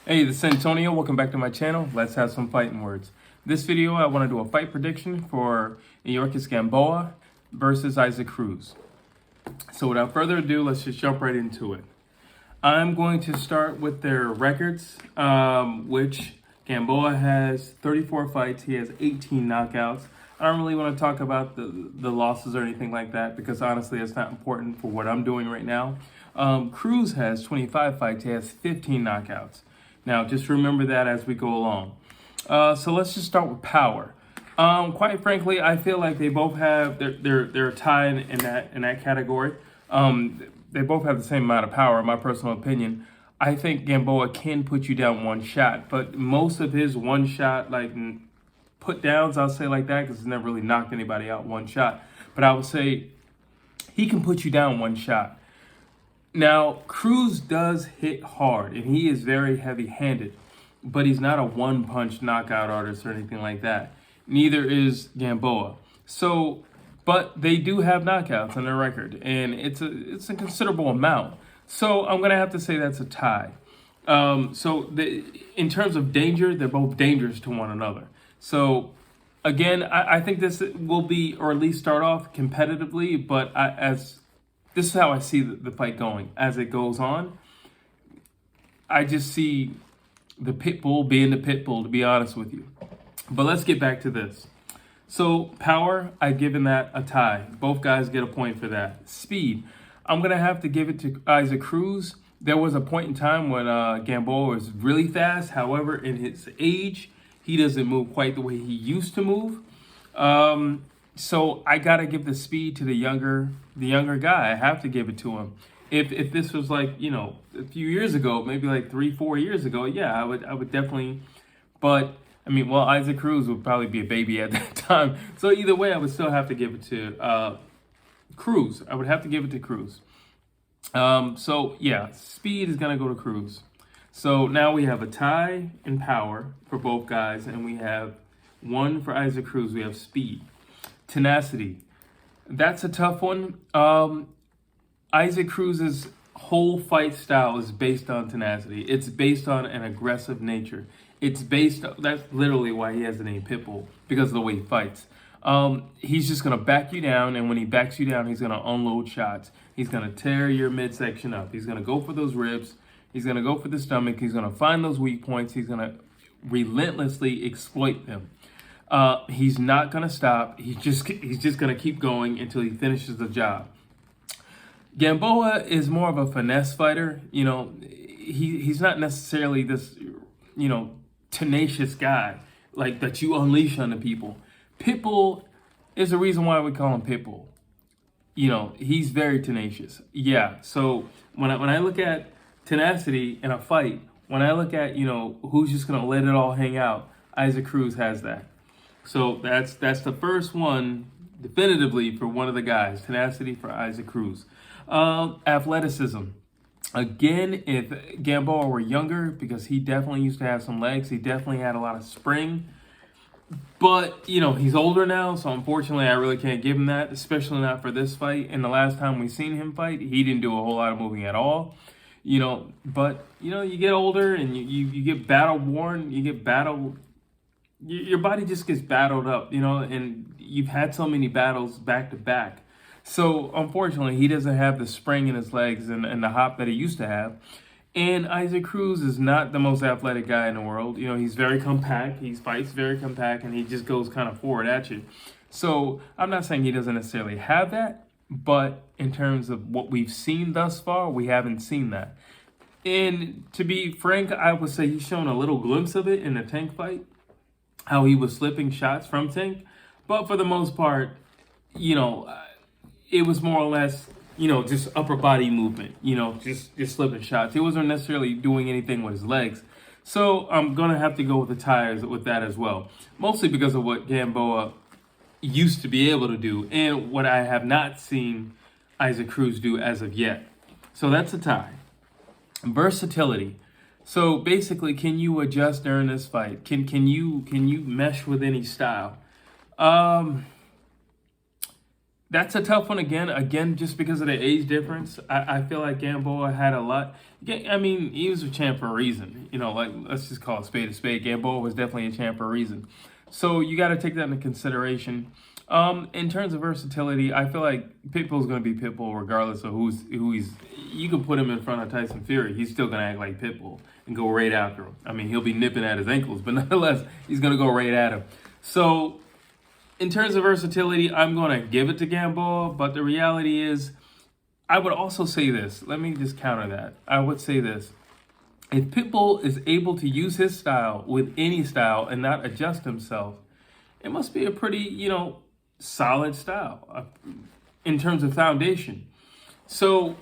Hey, this is Antonio. Welcome back to my channel. Let's have some fighting words. This video, I want to do a fight prediction for Yuriorkis Gamboa versus Cruz. So without further ado, let's just jump right into it. I'm going to start with their records, which Gamboa has 34 fights. He has 18 knockouts. I don't really want to talk about the losses or anything like that because honestly, it's not important for what I'm doing right now. Cruz has 25 fights. He has 15 knockouts. Now, just remember that as we go along. So let's just start with power. Quite frankly, I feel like they both have they're tied in that category. They both have the same amount of power, in my personal opinion. I think Gamboa can put you down one shot, but most of his one shot put downs, I'll say like that, because he's never really knocked anybody out one shot. But I would say he can put you down one shot. Now, Cruz does hit hard, and he is very heavy-handed, but he's not a one-punch knockout artist or anything like that. Neither is Gamboa. So, but they do have knockouts on their record, and it's a considerable amount. So I'm going to have to say that's a tie. In terms of danger, they're both dangerous to one another. So, again, I think this will be, or at least start off competitively, but this is how I see the fight going. As it goes on, I just see the Pitbull being the Pitbull, to be honest with you. But let's get back to this. So, power, I've given that a tie. Both guys get a point for that. Speed, I'm going to have to give it to Cruz. There was a point in time when Gamboa was really fast. However, in his age, he doesn't move quite the way he used to move. So I gotta give the speed to the younger guy. I have to give it to him. If this was like, a few years ago, maybe like 3-4 years ago, yeah, I would definitely. But I mean, well, Cruz would probably be a baby at that time. So either way, I would still have to give it to Cruz. I would have to give it to Cruz. So yeah, speed is gonna go to Cruz. So now we have a tie in power for both guys, and we have one for Cruz. We have speed. Tenacity. That's a tough one. Cruz's whole fight style is based on tenacity. It's based on an aggressive nature. That's literally why he has the name Pitbull, because of the way he fights. He's just going to back you down, and when he backs you down, he's going to unload shots. He's going to tear your midsection up. He's going to go for those ribs. He's going to go for the stomach. He's going to find those weak points. He's going to relentlessly exploit them. He's not going to stop. He's just going to keep going until he finishes the job. Gamboa is more of a finesse fighter. He's not necessarily this, tenacious guy like that you unleash on the people. Pitbull is the reason why we call him Pitbull. He's very tenacious. Yeah. So when I look at tenacity in a fight, when I look at, who's just going to let it all hang out, Cruz has that. So that's the first one definitively for one of the guys. Tenacity for Cruz. Athleticism. Again, if Gamboa were younger, because he definitely used to have some legs. He definitely had a lot of spring. But, he's older now, so unfortunately I really can't give him that, especially not for this fight. And the last time we seen him fight, he didn't do a whole lot of moving at all. But, you get older and you get battle worn, your body just gets battled up, and you've had so many battles back to back. So, unfortunately, he doesn't have the spring in his legs and the hop that he used to have. And Cruz is not the most athletic guy in the world. He's very compact. He fights very compact, and he just goes kind of forward at you. So, I'm not saying he doesn't necessarily have that, but in terms of what we've seen thus far, we haven't seen that. And to be frank, I would say he's shown a little glimpse of it in the Tank fight, how he was slipping shots from Tank. But for the most part, it was more or less, just upper body movement, just slipping shots. He wasn't necessarily doing anything with his legs. So I'm going to have to go with the tires with that as well. Mostly because of what Gamboa used to be able to do and what I have not seen Cruz do as of yet. So that's a tie. Versatility. So basically, can you adjust during this fight? Can you mesh with any style? That's a tough one again. Again, just because of the age difference, I feel like Gamboa had a lot. I mean, he was a champ for a reason. You know, like, let's just call a spade a spade. Gamboa was definitely a champ for a reason. So you got to take that into consideration. In terms of versatility, I feel like Pitbull's going to be Pitbull regardless of who he's. You can put him in front of Tyson Fury, he's still going to act like Pitbull and go right after him. I mean, he'll be nipping at his ankles, but nonetheless, he's going to go right at him. So in terms of versatility, I'm going to give it to Gamboa, but the reality is, I would also say this. Let me just counter that. I would say this. If Pitbull is able to use his style with any style and not adjust himself, it must be a pretty, solid style in terms of foundation. So,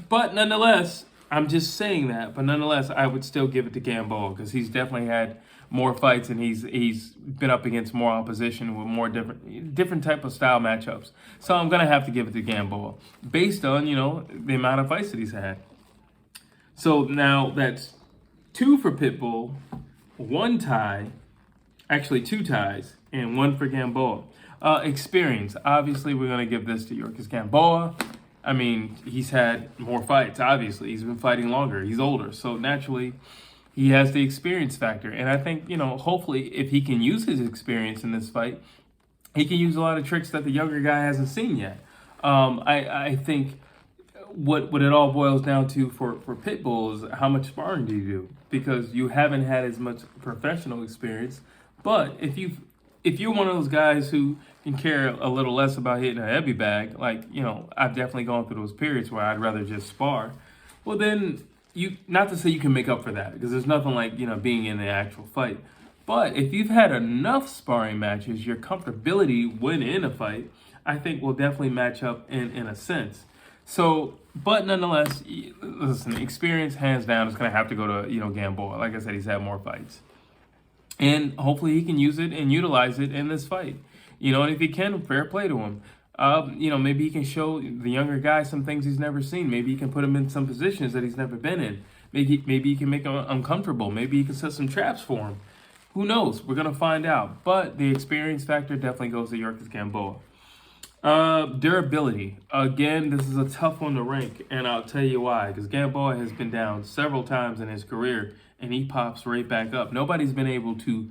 but nonetheless, I'm just saying that. But nonetheless, I would still give it to Gamboa because he's definitely had more fights and he's been up against more opposition with more different type of style matchups. So I'm gonna have to give it to Gamboa based on the amount of fights that he's had. So now that's 2 for Pitbull, 1 tie, actually 2 ties, and 1 for Gamboa. Experience. Obviously, we're going to give this to Yuriorkis Gamboa. I mean, he's had more fights, obviously. He's been fighting longer. He's older. So naturally, he has the experience factor. And I think, hopefully, if he can use his experience in this fight, he can use a lot of tricks that the younger guy hasn't seen yet. I think what it all boils down to for Pitbull is how much sparring do you do? Because you haven't had as much professional experience. But if you're one of those guys who can care a little less about hitting a heavy bag, like, I've definitely gone through those periods where I'd rather just spar, well then, not to say you can make up for that, because there's nothing like, being in the actual fight. But if you've had enough sparring matches, your comfortability when in a fight, I think will definitely match up in a sense. So, but nonetheless, listen, experience hands down is going to have to go to, Gamboa. Like I said, he's had more fights. And hopefully he can use it and utilize it in this fight. And if he can, fair play to him. Maybe he can show the younger guy some things he's never seen. Maybe he can put him in some positions that he's never been in. Maybe he can make him uncomfortable. Maybe he can set some traps for him. Who knows? We're going to find out. But the experience factor definitely goes to Yuriorkis Gamboa. Durability. Again, this is a tough one to rank, and I'll tell you why. Because Gamboa has been down several times in his career, and he pops right back up. Nobody's been able to...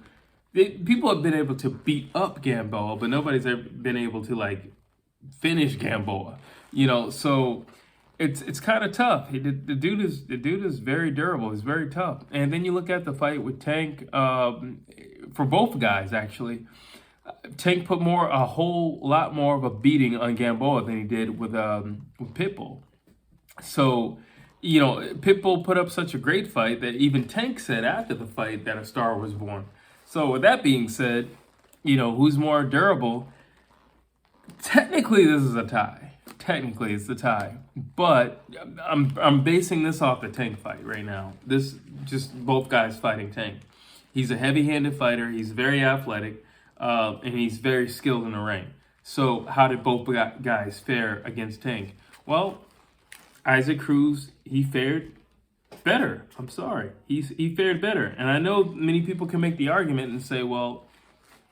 People have been able to beat up Gamboa, but nobody's ever been able to, finish Gamboa. So it's kind of tough. The dude is very durable. He's very tough. And then you look at the fight with Tank, for both guys, actually. Tank put a whole lot more of a beating on Gamboa than he did with Pitbull. So, Pitbull put up such a great fight that even Tank said after the fight that a star was born. So with that being said, who's more durable? Technically, this is a tie. Technically, it's the tie. But I'm basing this off the Tank fight right now. This just both guys fighting Tank. He's a heavy-handed fighter. He's very athletic. And he's very skilled in the ring. So how did both guys fare against Tank? Well, Isaac Cruz, he fared better. I'm sorry. He fared better. And I know many people can make the argument and say, well,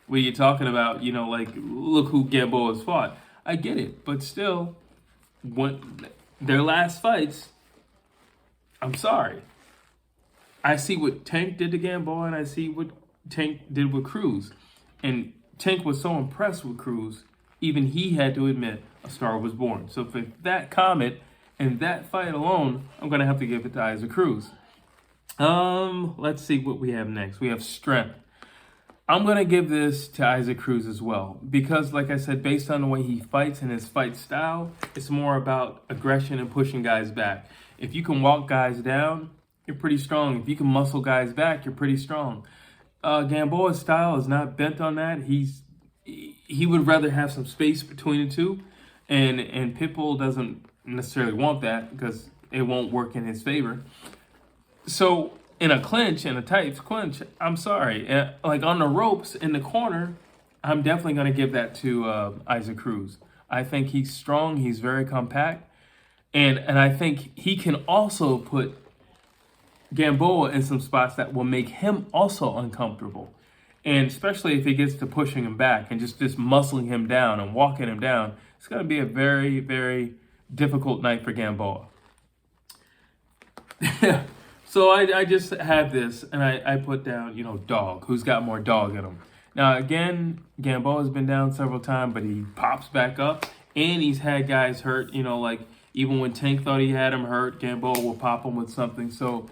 what are you talking about? Look who Gamboa has fought. I get it. But still, their last fights, I'm sorry. I see what Tank did to Gamboa, and I see what Tank did with Cruz. And Tank was so impressed with Cruz, even he had to admit a star was born. So for that comment and that fight alone, I'm going to have to give it to Isaac Cruz. Let's see what we have next. We have strength. I'm going to give this to Isaac Cruz as well. Because, like I said, based on the way he fights and his fight style, it's more about aggression and pushing guys back. If you can walk guys down, you're pretty strong. If you can muscle guys back, you're pretty strong. Gamboa's style is not bent on that. He would rather have some space between the two, and Pitbull doesn't necessarily want that because it won't work in his favor. So in a tight clinch, I'm sorry, on the ropes in the corner, I'm definitely going to give that to Isaac Cruz. I think he's strong. He's very compact, and I think he can also put Gamboa in some spots that will make him also uncomfortable. And especially if he gets to pushing him back and just muscling him down and walking him down, It's going to be a very, very difficult night for Gamboa. So I just had this, and I put down, dog. Who's got more dog in him? Now, again, Gamboa has been down several times, but he pops back up, and he's had guys hurt, like even when Tank thought he had him hurt, Gamboa will pop him with something. So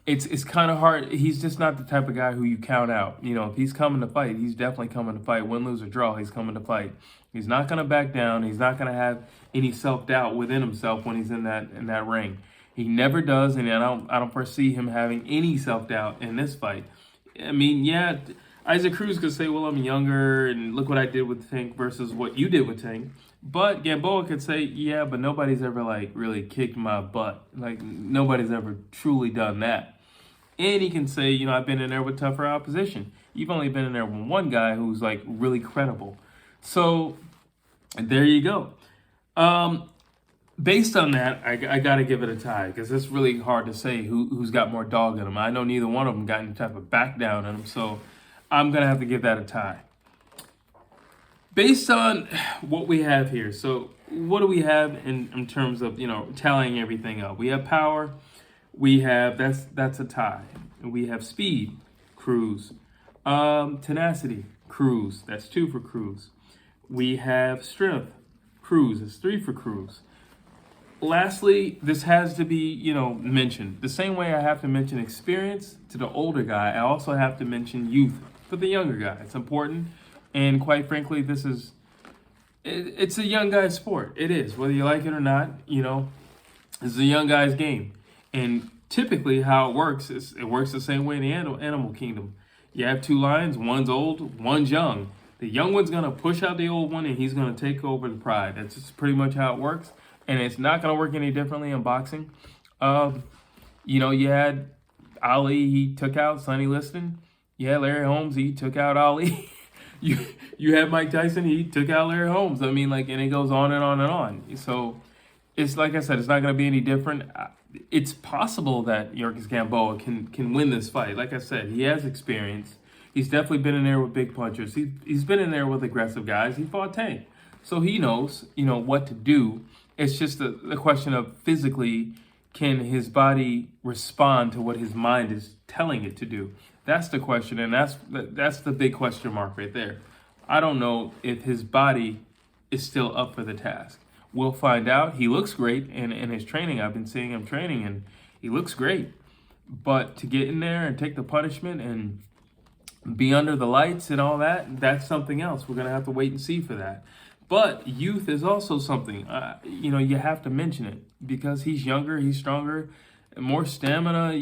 it's kind of hard. He's just not the type of guy who you count out. If he's coming to fight, he's definitely coming to fight. Win, lose, or draw, he's coming to fight. He's not going to back down. He's not going to have any self-doubt within himself when he's in that ring. He never does, and I don't foresee him having any self-doubt in this fight. I mean, yeah, Isaac Cruz could say, well, I'm younger, and look what I did with Tank versus what you did with Tank. But Gamboa could say, yeah, but nobody's ever, really kicked my butt. Nobody's ever truly done that. And he can say, I've been in there with tougher opposition. You've only been in there with one guy who's, really credible. So, there you go. Based on that, I got to give it a tie, because it's really hard to say who's got more dog in them. I know neither one of them got any type of back down in them, so I'm going to have to give that a tie. Based on what we have here, so what do we have in terms of, tallying everything up? We have power. We have, that's a tie. We have speed, Cruz. Tenacity, Cruz. That's 2 for Cruz. We have strength, Cruz. It's 3 for Cruz. Lastly, this has to be, mentioned. The same way I have to mention experience to the older guy, I also have to mention youth for the younger guy. It's important. And quite frankly, it's a young guy's sport. It is, whether you like it or not, it's a young guy's game. And typically how it works is it works the same way in the animal kingdom. You have 2 lions, one's old, one's young. The young one's going to push out the old one, and he's going to take over the pride. That's just pretty much how it works. And it's not going to work any differently in boxing. You had Ali, he took out Sonny Liston. You had Larry Holmes, he took out Ali. You had Mike Tyson, he took out Larry Holmes. I mean, and it goes on and on and on. So it's like I said, it's not going to be any different. It's possible that Yuriorkis Gamboa can win this fight. Like I said, he has experience. He's definitely been in there with big punchers. He's been in there with aggressive guys. He fought Tank. So he knows, what to do. It's just the question of physically, can his body respond to what his mind is telling it to do? That's the question, and that's the big question mark right there. I don't know if his body is still up for the task. We'll find out. He looks great in his training. I've been seeing him training, and he looks great. But to get in there and take the punishment and be under the lights and all that, that's something else. We're going to have to wait and see for that. But youth is also something, you have to mention it, because he's younger, he's stronger, more stamina,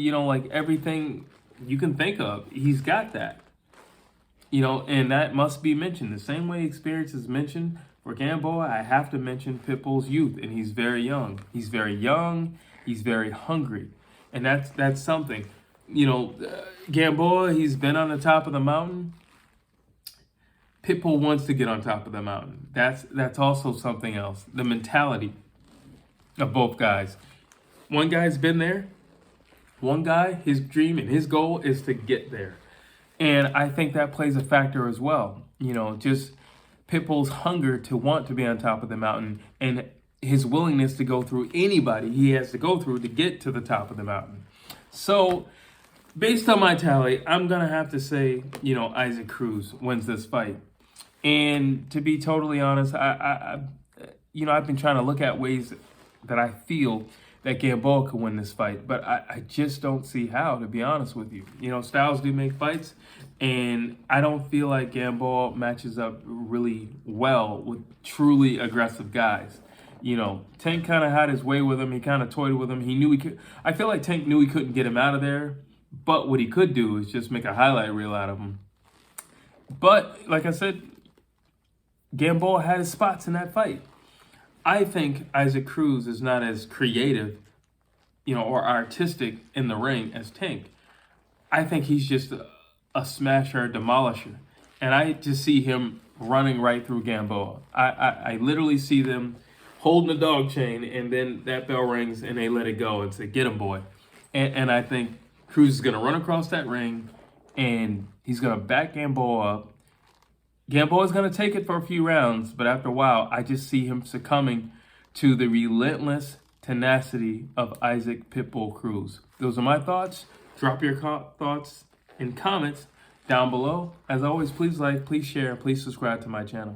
everything you can think of. He's got that, and that must be mentioned. The same way experience is mentioned for Gamboa, I have to mention Pitbull's youth, and he's very young. He's very young, he's very hungry, and that's something. Gamboa, he's been on the top of the mountain. Pitbull wants to get on top of the mountain. That's also something else. The mentality of both guys. One guy's been there. One guy, his dream and his goal is to get there. And I think that plays a factor as well. Just Pitbull's hunger to want to be on top of the mountain and his willingness to go through anybody he has to go through to get to the top of the mountain. So based on my tally, I'm going to have to say, Isaac Cruz wins this fight. And to be totally honest, I've been trying to look at ways that I feel that Gamboa could win this fight, but I just don't see how, to be honest with you. Styles do make fights, and I don't feel like Gamboa matches up really well with truly aggressive guys. Tank kind of had his way with him. He kind of toyed with him. He knew he could. I feel like Tank knew he couldn't get him out of there, but what he could do is just make a highlight reel out of him. But like I said, Gamboa had his spots in that fight. I think Isaac Cruz is not as creative, or artistic in the ring as Tank. I think he's just a smasher, a demolisher. And I just see him running right through Gamboa. I literally see them holding the dog chain, and then that bell rings and they let it go and say, get him, boy. And I think Cruz is going to run across that ring, and he's going to back Gamboa up, Gamboa is going to take it for a few rounds, but after a while, I just see him succumbing to the relentless tenacity of Isaac Pitbull Cruz. Those are my thoughts. Drop your thoughts in comments down below. As always, please like, please share, please subscribe to my channel.